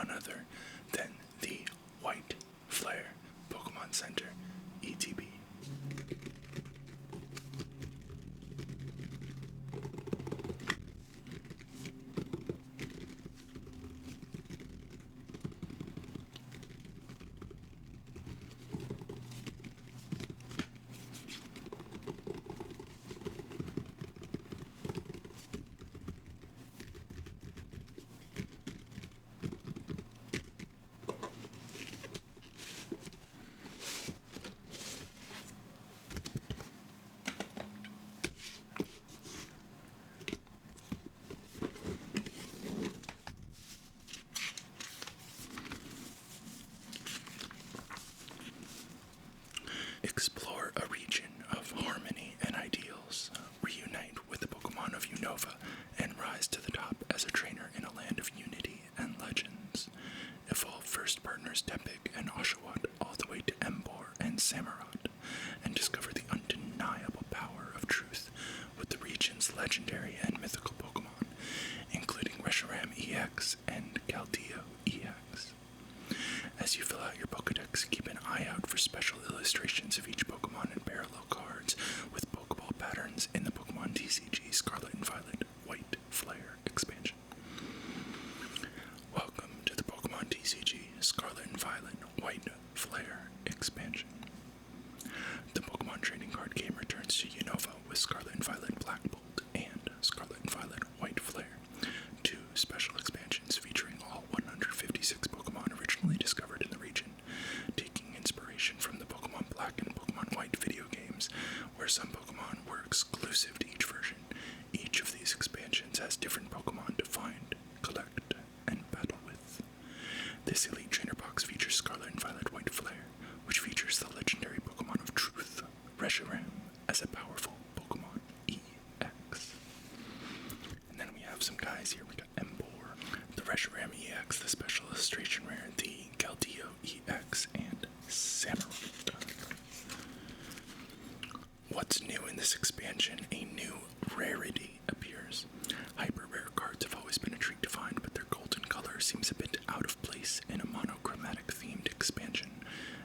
none other than the White Flare Pokemon Center, ETB. Explore a region of harmony and ideals. Reunite with the Pokemon of Unova and rise to the top as a trainer in a land of unity and legends. Evolve first partners Tepig and Oshawott all the way to Embor and Samurott, and discover the undeniable power of truth with the region's legendary and mythical Pokemon, including Reshiram EX and Galdeo EX. As you fill out your Pokedex, keep an eye out for special illustrations of each Pokemon and parallel cards with Pokeball patterns in the Pokemon TCG Scarlet and Violet White Flare expansion. Welcome to the Pokemon TCG Scarlet and Violet White Flare expansion. The Pokemon trading card game returns to Unova with Scarlet and Violet Black Bolt and Scarlet and Violet White Flare, two special expansions featuring all 156 Pokemon originally discovered in the region, taking inspiration from the Pokemon Black and Pokemon White video games, where some Pokemon were exclusive to each version. Each of these expansions has different Pokemon to find, collect, and battle with. This Elite Trainer box features Scarlet and Violet White Flare, which features the legendary Pokemon of Truth, Reshiram, as a powerful Pokemon EX. And then we have some guys here. We got Embor, the Reshiram EX, the special illustration rare, the Galdeo EX, and Samurott. What's new in this expansion? A new rarity appears. Hyper rare cards have always been a treat to find, but their golden color seems a bit out of place in a monochromatic themed expansion.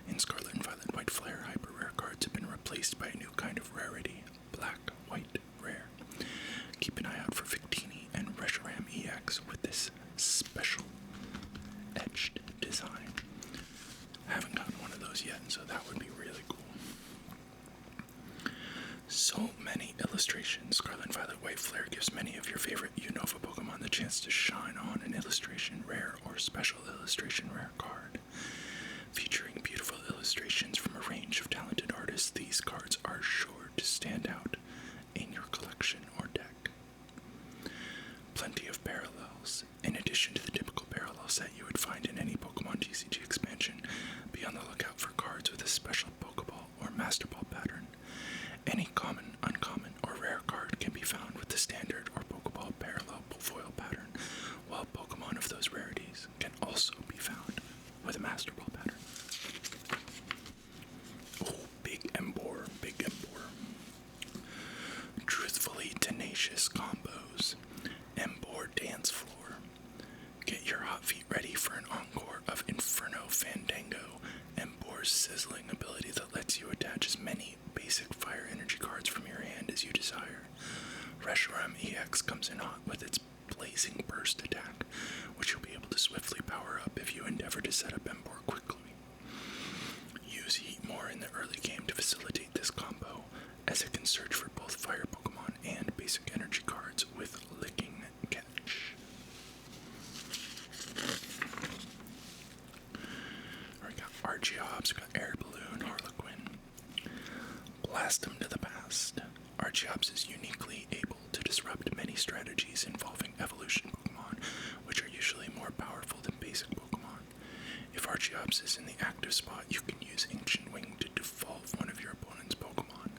In Scarlet and Violet White Flare, hyper rare cards have been replaced by a new kind of rarity, black white rare. Keep an eye out for Victini and Reshiram EX with this special etched design. I haven't gotten one of those yet, so that would be really cool. So many illustrations. Scarlet and Violet White Flare gives many of your favorite Unova Pokemon the chance to shine on an illustration rare or special illustration rare card. Featuring beautiful illustrations from a range of talented artists, these cards are sure to stand out in your collection or deck. Plenty of parallels. In addition to the typical parallel set you would find in any Pokemon TCG expansion, be on the lookout for cards with a special Pokeball or Master Ball pattern. Any common, uncommon, or rare card can be found with the standard or Pokeball parallel foil pattern, while Pokemon of those rarities can also be found with a Master Ball pattern. Oh, big Embor, big Embor. Truthfully tenacious combos. Embor dance floor. Get your hot feet ready for an encore of Inferno Fandango, Embor's sizzling ability that lets you attach as many basic fire energy cards from your hand as you desire. Reshiram EX comes in hot with its blazing burst attack, which you'll be able to swiftly power up if you endeavor to set up Embor quickly. Use Heat more in the early game to facilitate this combo, as it can search for both fire Pokemon and basic energy cards with Licking Catch. We got Archeops, we got Air Balloon, Harlequin. Blast them to the past. Archeops is uniquely able to disrupt many strategies involving evolution Pokemon, which are usually more powerful than basic Pokemon. If Archeops is in the active spot, you can use Ancient Wing to devolve one of your opponent's Pokemon.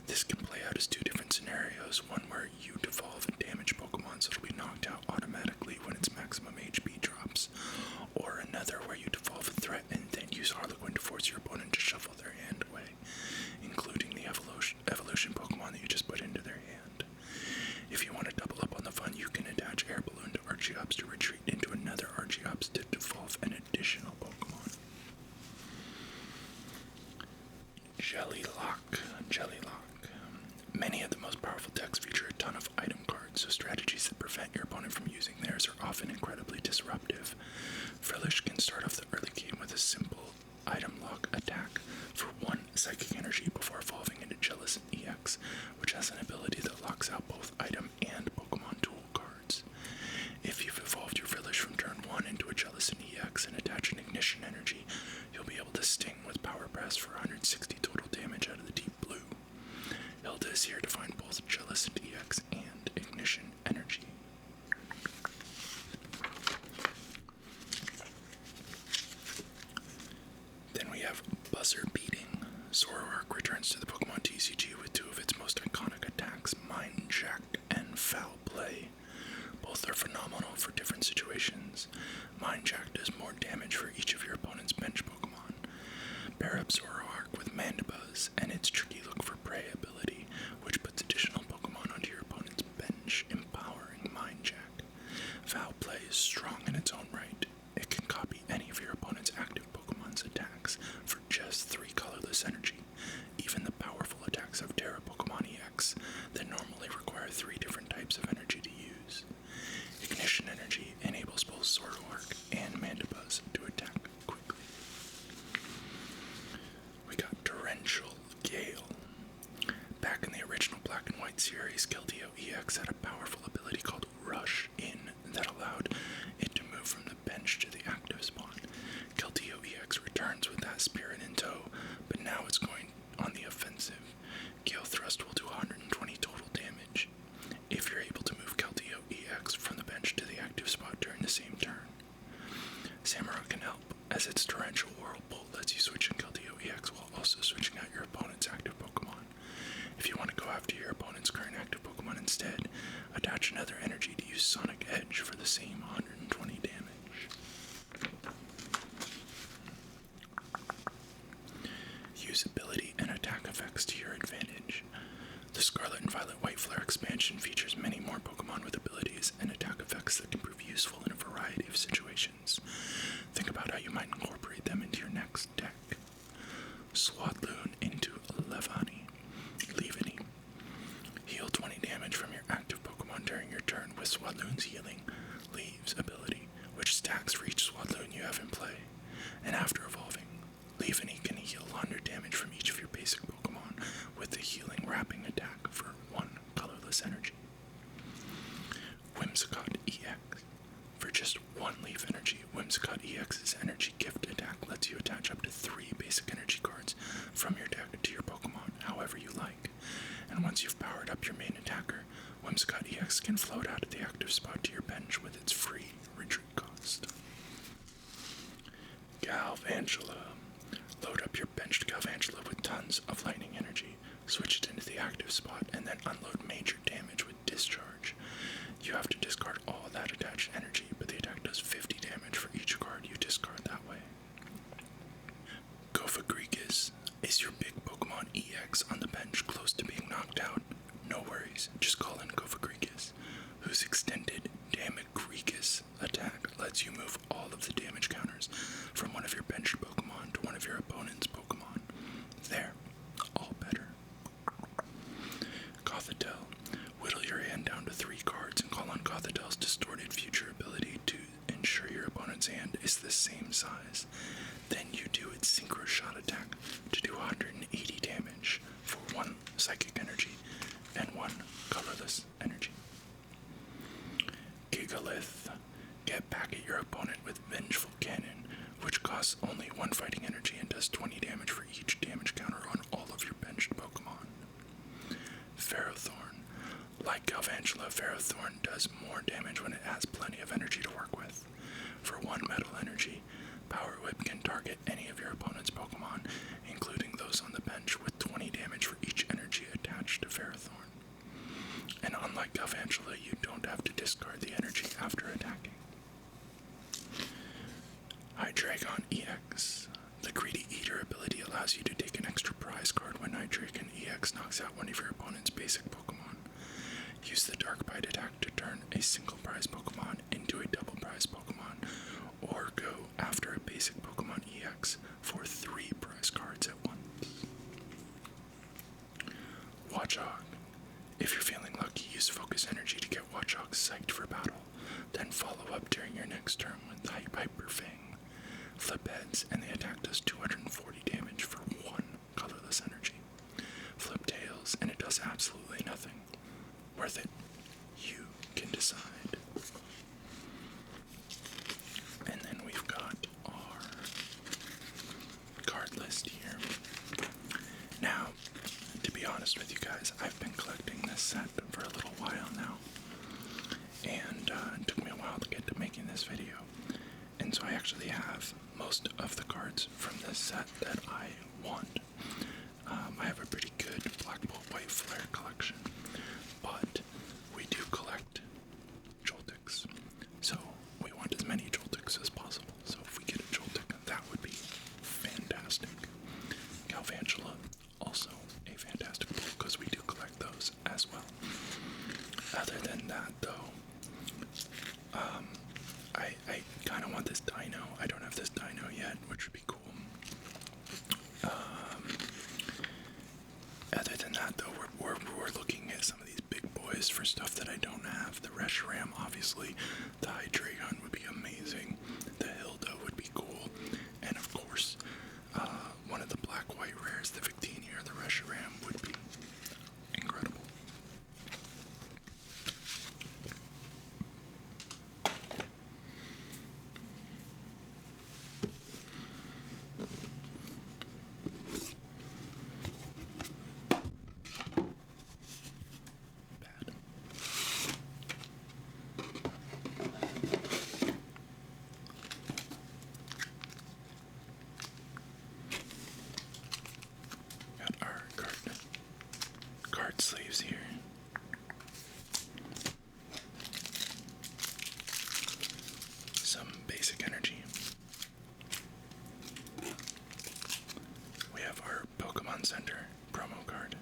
This can play out as two different scenarios, one where you devolve a damaged Pokemon so it'll be knocked out automatically when its maximum HP drops, or another where you devolve a threat and then use Harlequin to force your opponent to shuffle their hand away, including the evolution Pokemon that you just put into their hand. If you want to double up on the fun, you can attach Air Balloon to Archeops to retreat into another Archeops to devolve cooperative. Frillish can start off the early game with a simple item lock attack for 1 psychic energy before evolving into Jealous EX, which has an ability that locks out both item and Pokemon tool cards. If you've evolved your Frillish from turn 1 into a Jealous EX and attach an Ignition energy, you'll be able to sting with Power Press for 160 total damage out of the deep blue. Hilda is here to find both Jealous EX and Ignition energy. Then we have Buzzer Beating. Zoroark returns to the Pokemon TCG with 2 of its most iconic attacks, Mind Jack and Foul Play. Both are phenomenal for different situations. Mind Jack does more damage for each of your opponent's bench Pokemon. Pair up Zoroark with Mandibuzz and its Tricky Look for Prey ability, which puts additional Pokemon onto your opponent's bench, empowering Mind Jack. Foul Play is strong in its own right. It can copy any of your opponent's active Pokemon's attacks for just 3 colorless energy. Even the powerful attacks of Terra Pokemon EX that normally require 3 different types of energy to use. Ignition energy enables both Zoroark and Mandibuzz to attack quickly. We got Torrential Gale. Back in the original Black and White series, Keldeo EX had a powerful ability called Rush In that allowed it to move from the bench to the active spot. Keldeo EX returns with that spirit in tow, but now it's going on the offensive. Gale Thrust will do 120 total damage if you're able to move Keldeo EX from the bench to the active spot during the same turn. Samurott can help, as its Torrential Whirlpool lets you switch in Keldeo EX while also switching out your opponent's active Pokemon. If you want to go after your opponent's current active Pokemon instead, attach another energy to use Sonic Edge for the same 120 damage. Use ability and attack effects to your advantage. The Scarlet and Violet White Flare expansion features many more Pokemon with abilities and attack effects that can prove useful in a variety of situations. Think about how you might incorporate them into your next deck. Swadloon into Levani. Leaveni. Heal 20 damage from your active Pokemon during your turn with Swadloon's Healing Leaves ability, which stacks for each Swadloon you have in play. And after evolving, Leaveni can heal 100 damage from each of your basic Pokemon with the Healing Wrapping attack for 1 colorless energy. Whimsicott EX. For just 1 leaf energy, Whimsicott EX's energy gift attack lets you attach up to 3 basic energy cards from your deck to your Pokemon however you like. And once you've powered up your main attacker, Whimsicott EX can float out of the active spot to your bench with its free retreat cost. Galvantula. Load up your benched Galvantula with tons of lightning energy, switch it into the active spot, and then unload major damage with Discharge. You have to discard all that attached energy, but the attack does 50 damage for each card you discard that way. Gofagrigus. Is your big Pokemon EX on the bench close to being knocked out? No worries, just call in Gofagrigus, whose extended Damagrigus attack lets you move all of the damage counters from one of your benched Pokemon to one of your opponent's Pokemon. There, all better. Gothitelle. Whittle your hand down to 3 cards and call on Gothitelle's Distorted Future ability to ensure your opponent's hand is the same size. Then you do its Synchro Shot attack to do 180 damage for 1 psychic energy and 1 colorless energy. Gigalith. Get back at your opponent with Vengeful Cannon, which costs only 1 fighting energy and does 20 damage for each damage counter on all of your benched Pokemon. Ferrothorn. Like Galvantula, Ferrothorn does more damage when it has plenty of energy to work with. For 1 metal energy, Power Whip can target any of your opponent's Pokemon, including those on the bench, with 20 damage for each energy attached to Ferrothorn. And unlike Galvantula, you don't have to discard the energy after attacking. Hydreigon EX. The Greedy Eater ability allows you to take an extra prize card when Hydreigon EX knocks out one of your opponent's basic Pokemon. Use the Dark Bite attack to turn a single prize Pokemon into a double prize Pokemon, or go after a basic Pokemon EX for 3 prize cards at once. Watchog. If you're feeling lucky, use Focus Energy to get Watchog psyched for battle, then follow up during your next turn with Piper Fang. Flip heads, and they attack does 240 damage for 1 colorless energy. Flip tails, and it does absolutely nothing. Worth it? You can decide. And then we've got our card list here. Now, to be honest with you guys, I've been collecting this set for a little while now. And it took me a while to get to making this video. And so I actually have most of the cards from this set that I want. I have a pretty good Black Bolt White Flare collection, but we do collect Joltiks. So we want as many Joltiks as possible. So if we get a Joltik, that would be fantastic. Galvantula, also a fantastic pull because we do collect those as well. Other than that, though, I kind of want this dino. I don't have this dino yet, which would be cool. Other than that, though, we're looking at some of these big boys for stuff that I don't have. The Reshiram, obviously. The Hydreigon would be amazing. The Hilda would be cool. And of course, one of the black-white rares, the Victini or the Reshiram, would be incredible. Sleeves here. Some basic energy. We have our Pokemon Center promo card,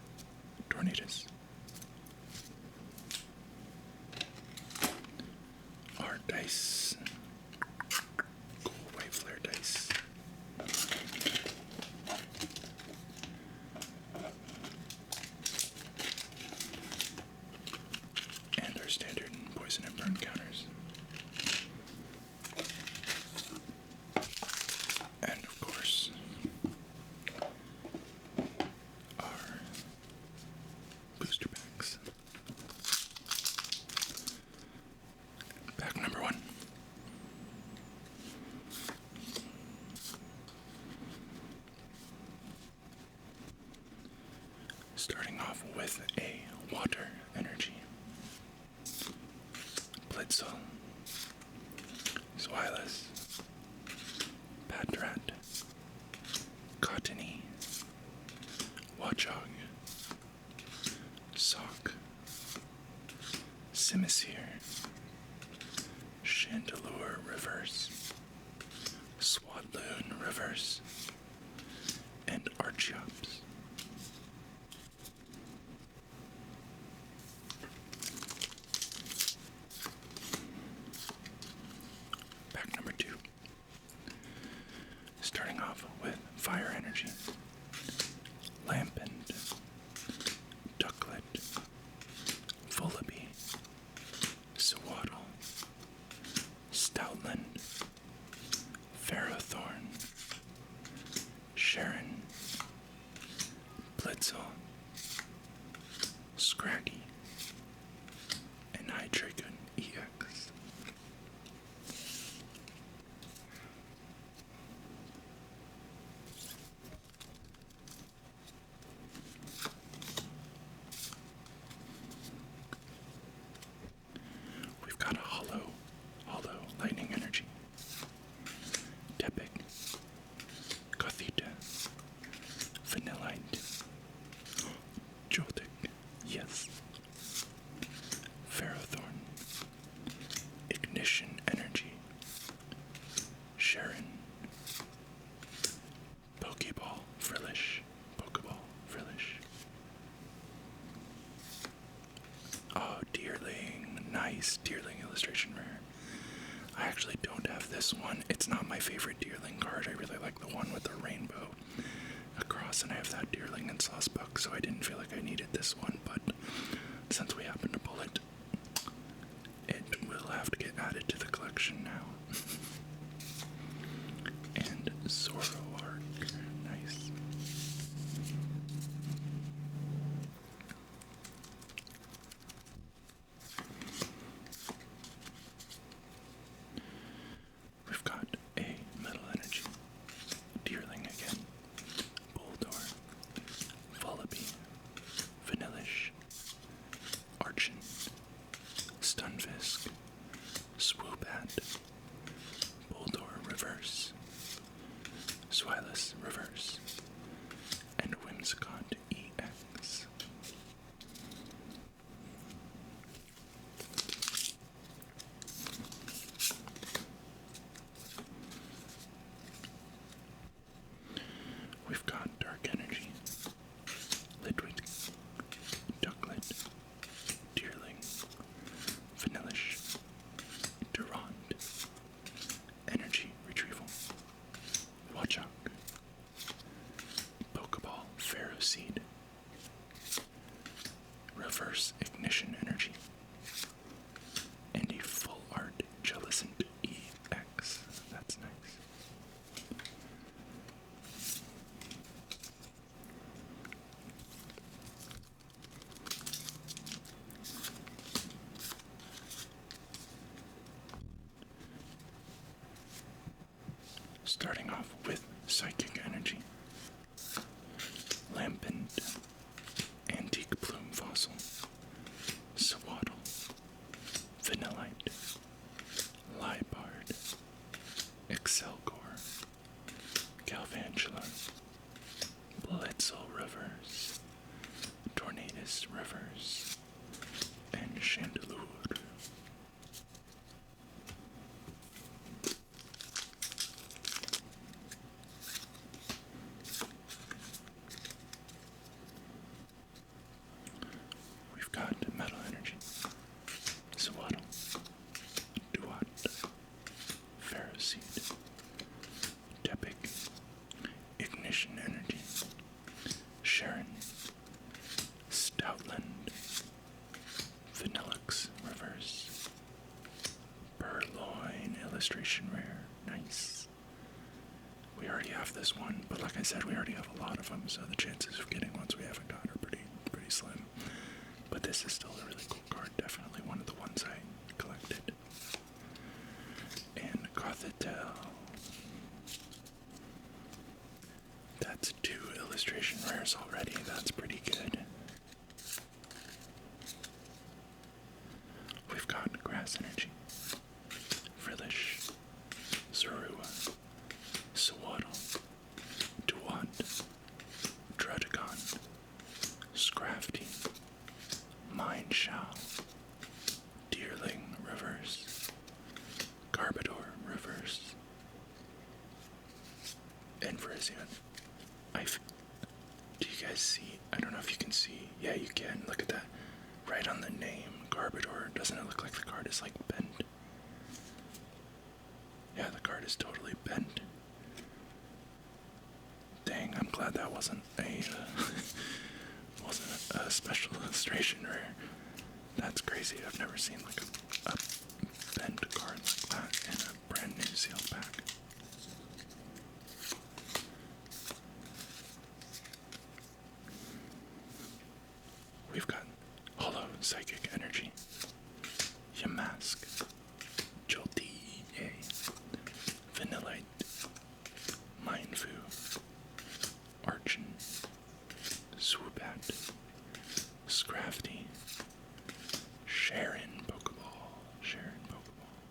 Tornadus. Our dice. Cool white flare dice. Standard poison and burn counters. And of course, our booster packs. Pack number 1. Starting off with a water energy. Blitzel, Zweilous, Patrat, Cottony, Watchog, Sock, Simisear, Chandelure Reverse, Swadloon Reverse, and Archeops. Starting off with fire energy, Lampent, Ducklet, Vullaby, Sewaddle, Stoutland, Ferrothorn, Sharon, Blitzel, Scraggy, and Hydreigon EX. Lightning energy. Tepic, Gothita, Vanillite, Joltik, yes, Ferrothorn, Ignition energy, Sharon, Pokeball, Frillish, Oh, Deerling, nice, Deerling illustration rare. I actually don't have this one. It's not my favorite Deerling card. I really like the one with the rainbow across, and I have that Deerling and Sawsbuck, so I didn't feel like I needed this one, but since we happen to pull it, it will have to get added to the collection now. Zoroark. Nice. We've got a Metal Energy, Deerling again, Boldor, Vullaby, Vanillish, Archon, Stunfisk, Swoobat, Boldor Reverse, Swilus Reverse, and Whimsicott EX. We've got Dark Energy, Lidwit, Ducklet, Deerling, Vanillish, Durant, Energy Retrieval, Watchok, Pokeball Ferroseed, Reverse Ignition Energy, and a Full Art Jellicent EX. That's nice. Starting off with Psychic Energy, Lampent, Antique Plume Fossil, Swaddle, Vanillite, Liepard, Excelgor, Galvantula, Blitzel Reverse, Tornadus Reverse, and Chandelure. We've got Metal Energy, Swaddle, Duat, Ferroseed, Tepic, Ignition Energy, Sharon, Stoutland, Vanillux Reverse, Purloin Illustration Rare. Nice. We already have this one, but like I said, we already have a lot of them, so the chances of getting ones we haven't got are pretty slim. But this is still a really cool card, definitely one of the ones I collected. And Gothitelle. That's 2 illustration rares already, that's pretty good. We've got Grass Energy, Frillish, Zorua, Swaddle, Duat, Druddigon, Scrafty, Mindshell, Deerling Reverse, Garbodor Reverse, and Virizion. Do you guys see? I don't know if you can see. Yeah, you can. Look at that. Right on the name, Garbodor. Doesn't it look like the card is like bent? Yeah, the card is totally bent. Dang, I'm glad that wasn't a special illustration rare. That's crazy. I've never seen like a bent card like that in a brand new sealed pack. We've got Hollow Psychic Energy, Yamask, Joltik, Vanillite, Mindfu, Archon, Swoobat, Scrafty, Sharon Pokeball,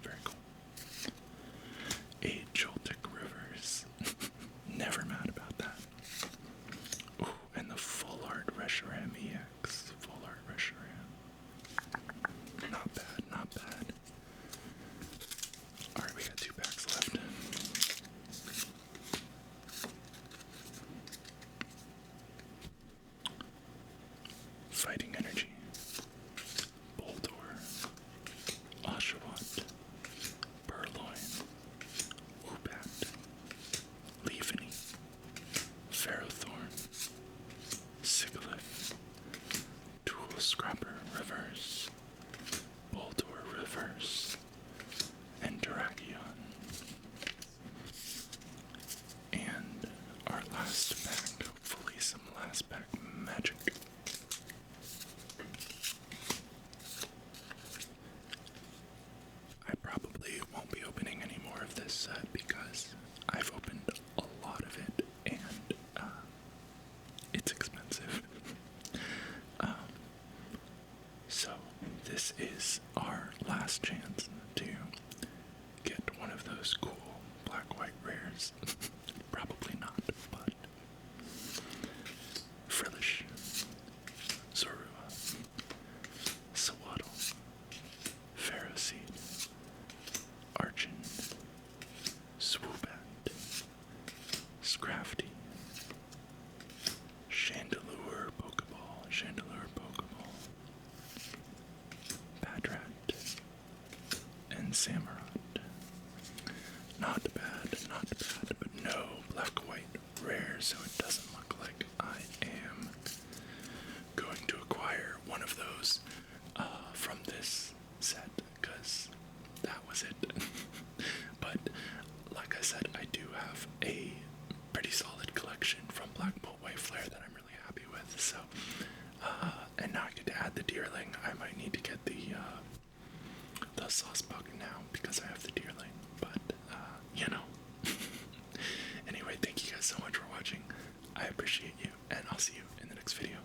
very cool. colors. Probably not, but Frillish, Zorua, Sawaddle, Ferroseed, Archon, Swoobat, Scrafty, Chandelure Pokeball, Patrat, and Samurott. Not bad, but no black-white rare, so it doesn't look like I am going to acquire one of those from this set, because that was it. But, like I said, I do have a pretty solid collection from Black Bolt White Flare that I'm really happy with, so, and now I get to add the Deerling. I might need to get the Sauce Bug now, because I have the Deerling, but, you know. Anyway, thank you guys so much for watching. I appreciate you, and I'll see you in the next video.